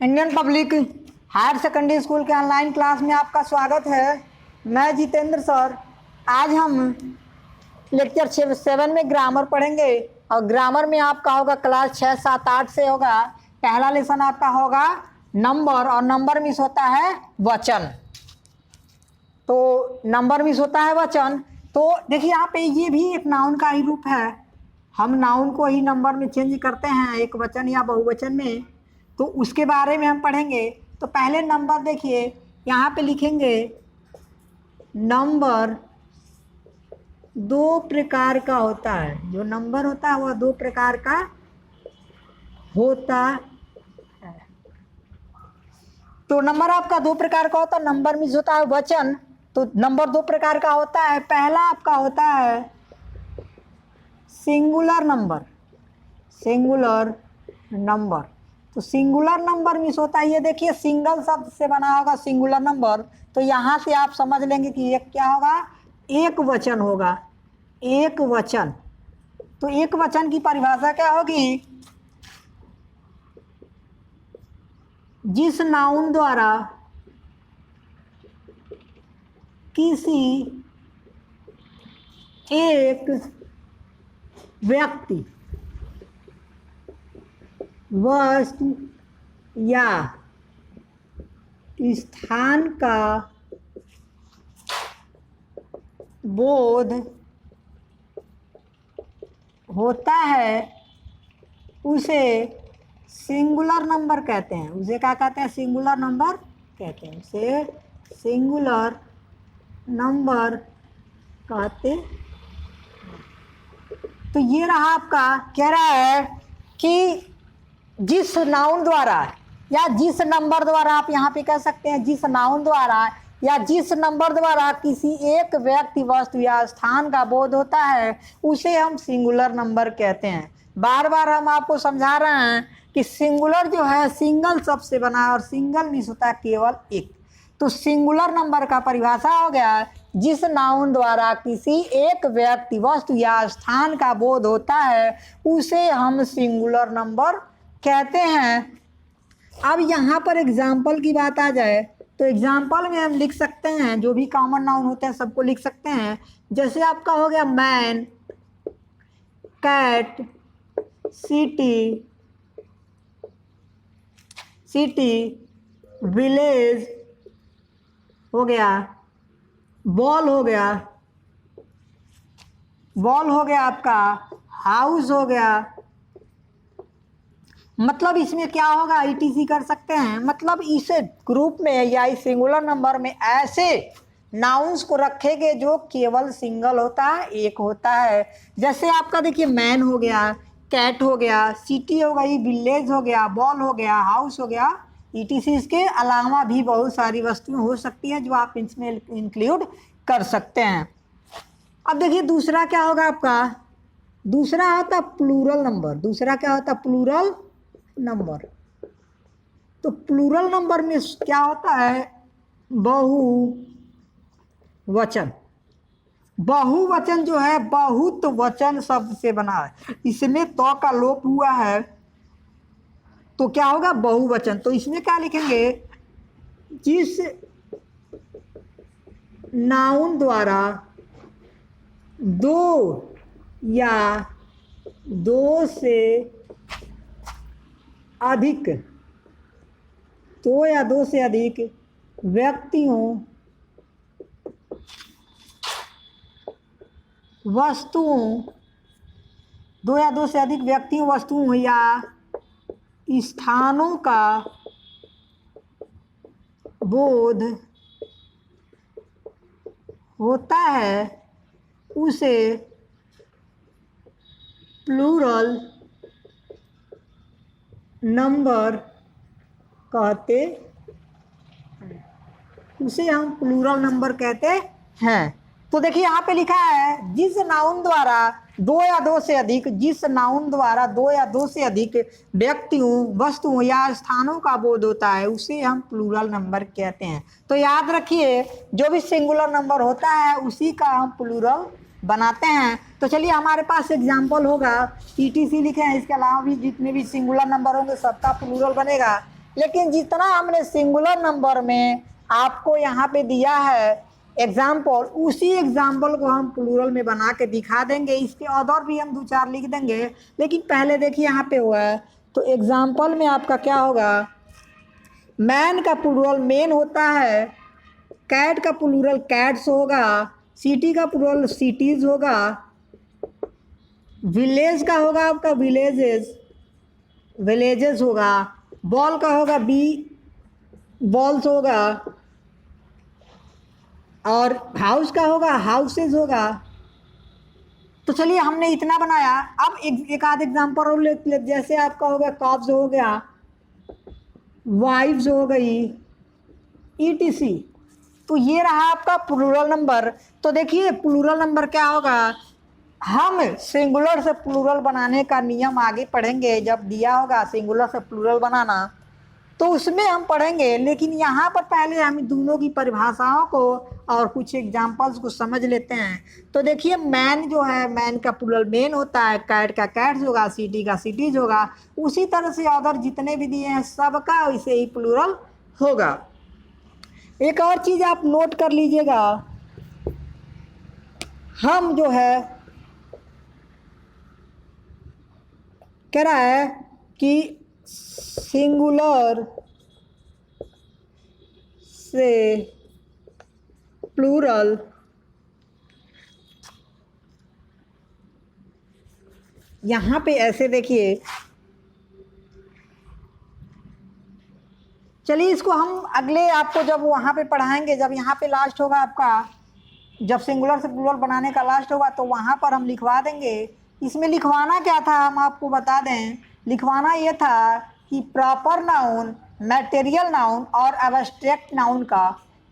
Indian public higher secondary school के online class में आपका स्वागत है। मैं जितेंद्र सर। आज हम लेक्चर 7 में ग्रामर पढ़ेंगे और ग्रामर में आपका होगा क्लास 6, 7, 8 से होगा। पहला लेसन आपका होगा नंबर, और नंबर मिस होता है वचन। तो नंबर मिस होता है वचन। तो देखिए यहाँ पे ये भी एक नाउन का ही रूप है। हम नाउन को ही नंबर में चेंज करते हैं एक वचन या बहुवचन में, तो उसके बारे में हम पढ़ेंगे। तो पहले नंबर देखिए, यहाँ पे लिखेंगे नंबर दो प्रकार का होता है। जो नंबर होता है वह दो प्रकार का होता है। तो नंबर आपका दो प्रकार का होता है। नंबर मीन्स होता है वचन। तो नंबर दो प्रकार का होता है। पहला आपका होता है सिंगुलर नंबर। सिंगुलर नंबर, तो सिंगुलर नंबर मीन्स होता है, ये देखिए सिंगल शब्द से बना होगा सिंगुलर नंबर। तो यहाँ से आप समझ लेंगे कि ये क्या होगा, एक वचन होगा। एक वचन। तो एक वचन की परिभाषा क्या होगी, जिस नाउन द्वारा किसी एक व्यक्ति, वस्तु या स्थान का बोध होता है उसे सिंगुलर नंबर कहते हैं। उसे क्या कहते हैं, सिंगुलर नंबर कहते हैं। उसे सिंगुलर नंबर कहते। तो ये रहा आपका, कह रहा है कि जिस नाउन द्वारा या जिस नंबर द्वारा, आप यहाँ पे कह सकते हैं जिस नाउन द्वारा या जिस नंबर द्वारा किसी एक व्यक्ति, वस्तु या स्थान का बोध होता है उसे हम सिंगुलर नंबर कहते हैं। बार बार हम आपको समझा रहे हैं कि सिंगुलर जो है सिंगल शब्द से बना है, और सिंगल मीन्स होता है केवल एक। तो सिंगुलर नंबर का परिभाषा हो गया जिस नाउन द्वारा किसी एक व्यक्ति, वस्तु या स्थान का बोध होता है उसे हम सिंगुलर नंबर कहते हैं। अब यहाँ पर एग्जाम्पल की बात आ जाए तो एग्जाम्पल में हम लिख सकते हैं, जो भी कॉमन नाउन होते हैं सबको लिख सकते हैं। जैसे आपका हो गया मैन, कैट, सिटी, विलेज हो गया, बॉल हो गया, आपका हाउस हो गया। मतलब इसमें क्या होगा, ईटीसी कर सकते हैं। मतलब इस ग्रुप में या इस सिंगुलर नंबर में ऐसे नाउन्स को रखेंगे जो केवल सिंगल होता है, एक होता है। जैसे आपका देखिए मैन हो गया, कैट हो गया, सिटी हो गई, विलेज हो गया, बॉल हो गया, हाउस हो गया, ईटीसी। इसके अलावा भी बहुत सारी वस्तुएं हो सकती हैं जो आप इसमें इंक्लूड कर सकते हैं। अब देखिए दूसरा क्या होगा आपका, दूसरा होता प्लूरल नंबर। दूसरा क्या होता, प्लूरल नंबर। तो प्लूरल नंबर में क्या होता है, बहुवचन। बहुवचन जो है बहुत वचन शब्द से बना है, इसमें तो का लोप हुआ है तो क्या होगा, बहुवचन। तो इसमें क्या लिखेंगे, जिस नाउन द्वारा दो या दो से अधिक, दो या दो से अधिक व्यक्तियों, वस्तुओं, दो या दो से अधिक व्यक्तियों, वस्तुओं या स्थानों का बोध होता है उसे प्लूरल नंबर कहते हैं। उसे हम प्लूरल नंबर कहते हैं। तो देखिए यहाँ पे लिखा है जिस नाउन द्वारा दो या दो से अधिक, जिस नाउन द्वारा दो या दो से अधिक व्यक्तियों, वस्तुओं या स्थानों का बोध होता है उसे हम प्लूरल नंबर कहते हैं। तो याद रखिए जो भी सिंगुलर नंबर होता है उसी का हम प्लूरल बनाते हैं। तो चलिए हमारे पास एग्जाम्पल होगा, ईटीसी लिखे हैं, इसके अलावा भी जितने भी सिंगुलर नंबर होंगे सबका प्लूरल बनेगा। लेकिन जितना हमने सिंगुलर नंबर में आपको यहाँ पे दिया है एग्जाम्पल, उसी एग्जाम्पल को हम प्लूरल में बना के दिखा देंगे। इसके और भी हम 2-4 लिख देंगे, लेकिन पहले देखिए यहाँ पे हुआ है। तो एग्जाम्पल में आपका क्या होगा, मैन का प्लूरल मेन होता है, कैट का प्लूरल कैट्स होगा, सिटी का प्लूरल सिटीज़ होगा, विलेज का होगा आपका विलेजेस होगा, बॉल का होगा बॉल्स होगा, और हाउस का होगा हाउसेस होगा। तो चलिए हमने इतना बनाया। अब एक आध एग्जाम्पल और ले, जैसे आपका हो गया कॉप्स हो गया, वाइफ्स हो गई, ईटीसी। तो ये रहा आपका प्लूरल नंबर। तो देखिए प्लूरल नंबर क्या होगा, हम सिंगुलर से प्लूरल बनाने का नियम आगे पढ़ेंगे। जब दिया होगा सिंगुलर से प्लूरल बनाना तो उसमें हम पढ़ेंगे, लेकिन यहाँ पर पहले हम दोनों की परिभाषाओं को और कुछ एग्जाम्पल्स को समझ लेते हैं। तो देखिए मैन जो है, मैन का प्लूरल मेन होता है, कैट का कैट्स होगा, सिटी का सिटीज होगा। उसी तरह से अदर जितने भी दिए हैं सबका वैसे ही प्लूरल होगा। एक और चीज़ आप नोट कर लीजिएगा, हम जो है कह रहा है कि सिंगुलर से प्लूरल यहाँ पे ऐसे देखिए, चलिए इसको हम अगले आपको जब वहाँ पे पढ़ाएंगे, जब यहाँ पे लास्ट होगा आपका, जब सिंगुलर से प्लूरल बनाने का लास्ट होगा तो वहाँ पर हम लिखवा देंगे। इसमें लिखवाना क्या था हम आपको बता दें, लिखवाना ये था कि प्रॉपर नाउन, मैटेरियल नाउन और अब्स्ट्रैक्ट नाउन का,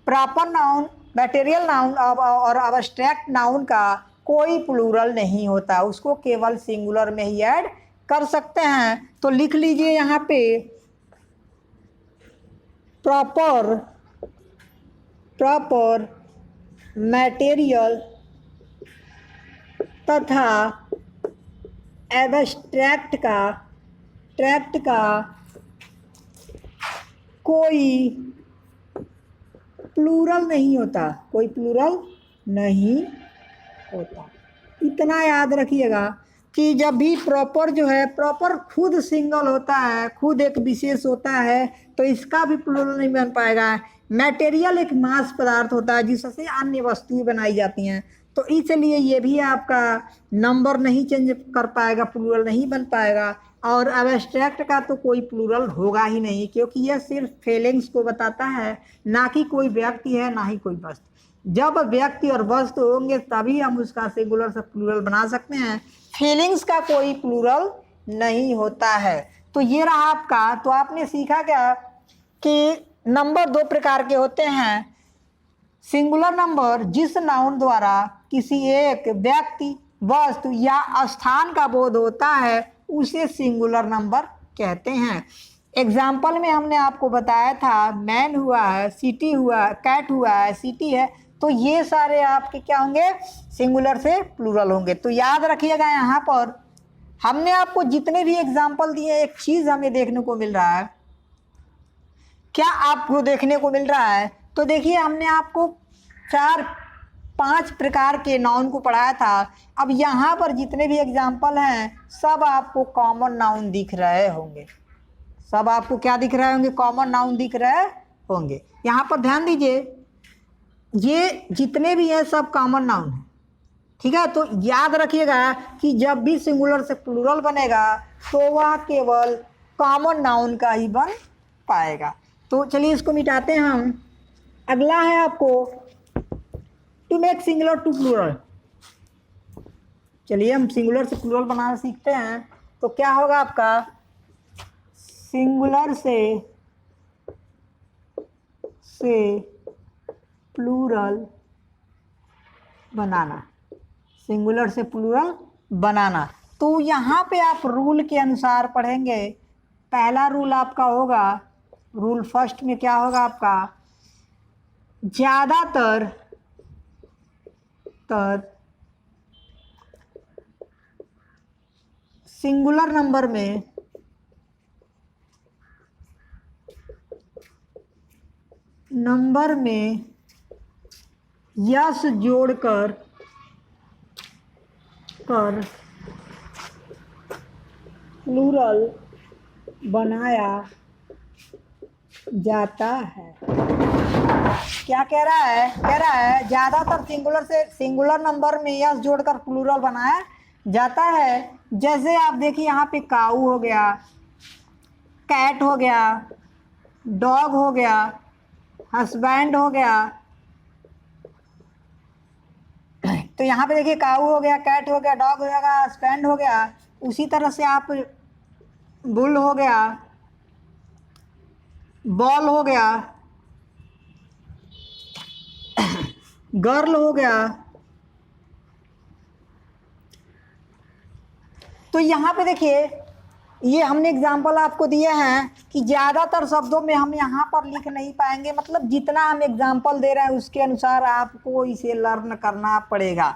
प्रॉपर नाउन, मैटेरियल नाउन और अब्स्ट्रैक्ट नाउन का कोई प्लूरल नहीं होता, उसको केवल सिंगुलर में ही ऐड कर सकते हैं। तो लिख लीजिए यहाँ पे, प्रॉपर मैटेरियल तथा एब्स्ट्रैक्ट का कोई प्लूरल नहीं होता, कोई प्लूरल नहीं होता। इतना याद रखिएगा कि जब भी प्रॉपर जो है, प्रॉपर खुद सिंगल होता है, खुद एक विशेष होता है, तो इसका भी प्लूरल नहीं बन पाएगा। मटेरियल एक मास पदार्थ होता है जिससे अन्य वस्तुएं बनाई जाती हैं, तो इसलिए ये भी आपका नंबर नहीं चेंज कर पाएगा, प्लूरल नहीं बन पाएगा। और एब्स्ट्रैक्ट का तो कोई प्लूरल होगा ही नहीं, क्योंकि यह सिर्फ फीलिंग्स को बताता है, ना कि कोई व्यक्ति है ना ही कोई वस्तु। जब व्यक्ति और वस्तु होंगे तभी हम उसका सिंगुलर से प्लूरल बना सकते हैं, फीलिंग्स का कोई प्लूरल नहीं होता है। तो ये रहा आपका। तो आपने सीखा क्या कि नंबर दो प्रकार के होते हैं। सिंगुलर नंबर जिस नाउन द्वारा किसी एक व्यक्ति, वस्तु या स्थान का बोध होता है उसे सिंगुलर नंबर कहते हैं। एग्जाम्पल में हमने आपको बताया था, मैन हुआ है, सिटी हुआ, कैट हुआ है, सिटी है, तो ये सारे आपके क्या होंगे, सिंगुलर से प्लूरल होंगे। तो याद रखिएगा यहाँ पर हमने आपको जितने भी एग्जाम्पल दिए, एक चीज़ हमें देखने को मिल रहा है। क्या आपको देखने को मिल रहा है? तो देखिए हमने आपको 4-5 प्रकार के नाउन को पढ़ाया था। अब यहाँ पर जितने भी एग्जाम्पल हैं सब आपको कॉमन नाउन दिख रहे होंगे, सब आपको क्या दिख रहे होंगे, कॉमन नाउन दिख रहे होंगे। यहाँ पर ध्यान दीजिए, ये जितने भी हैं सब कॉमन नाउन हैं, ठीक है। तो याद रखिएगा कि जब भी सिंगुलर से प्लूरल बनेगा तो वह केवल कॉमन नाउन का ही बन पाएगा। तो चलिए इसको मिटाते हैं हम। अगला है आपको to make singular to plural. चलिए हम सिंगुलर से प्लूरल बनाना सीखते हैं। तो क्या होगा आपका, सिंगुलर से प्लूरल बनाना, सिंगुलर से प्लूरल बनाना। तो यहाँ पे आप रूल के अनुसार पढ़ेंगे। पहला रूल आपका होगा, रूल फर्स्ट में क्या होगा आपका, ज़्यादातर सिंगुलर नंबर में नंबर में यस जोड़कर प्लूरल बनाया जाता है। क्या कह रहा है? कह रहा है ज़्यादातर सिंगुलर से सिंगुलर नंबर में यस जोड़कर प्लूरल बनाया जाता है। जैसे आप देखिए यहाँ पे काऊ हो गया, कैट हो गया, डॉग हो गया, हस्बैंड हो गया। तो यहाँ पे देखिए काऊ हो गया, कैट हो गया, डॉग हो गया, हस्बैंड हो गया। उसी तरह से आप बुल हो गया, बॉल हो गया, गर्ल हो गया। तो यहाँ पे देखिए ये हमने एग्जाम्पल आपको दिए हैं कि ज़्यादातर शब्दों में हम यहाँ पर लिख नहीं पाएंगे, मतलब जितना हम एग्जाम्पल दे रहे हैं उसके अनुसार आपको इसे लर्न करना पड़ेगा।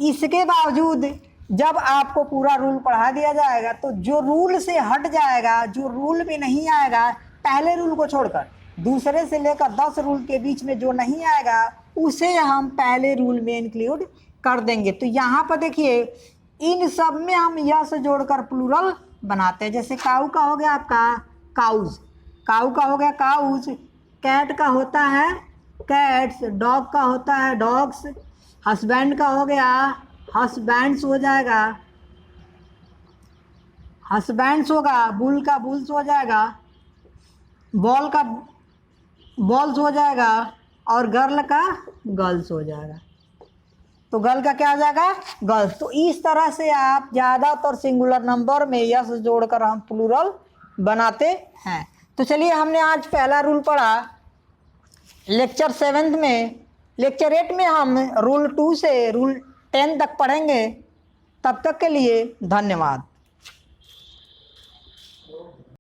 इसके बावजूद जब आपको पूरा रूल पढ़ा दिया जाएगा तो जो रूल से हट जाएगा, जो रूल में नहीं आएगा, पहले रूल को छोड़कर दूसरे से लेकर 10 रूल के बीच में जो नहीं आएगा उसे हम पहले रूल में इंक्लूड कर देंगे। तो यहाँ पर देखिए इन सब में हम यस जोड़कर प्लूरल बनाते हैं। जैसे काऊ का हो गया आपका काउज, काऊ का हो गया काउज, कैट का होता है कैट्स, डॉग का होता है डॉग्स, हस्बैंड का हो गया हस्बैंड्स हो जाएगा, हस्बैंड्स होगा, बुल का बुल्स हो जाएगा, बॉल का बॉल्स हो जाएगा और गर्ल का गर्ल्स हो जाएगा। तो गर्ल का क्या आ जाएगा? गर्ल्स। तो इस तरह से आप ज़्यादातर सिंगुलर नंबर में यस जोड़कर हम प्लूरल बनाते हैं। तो चलिए हमने आज पहला रूल पढ़ा। लेक्चर 7 में, लेक्चर 8 में हम रूल 2 से रूल 10 तक पढ़ेंगे। तब तक के लिए धन्यवाद।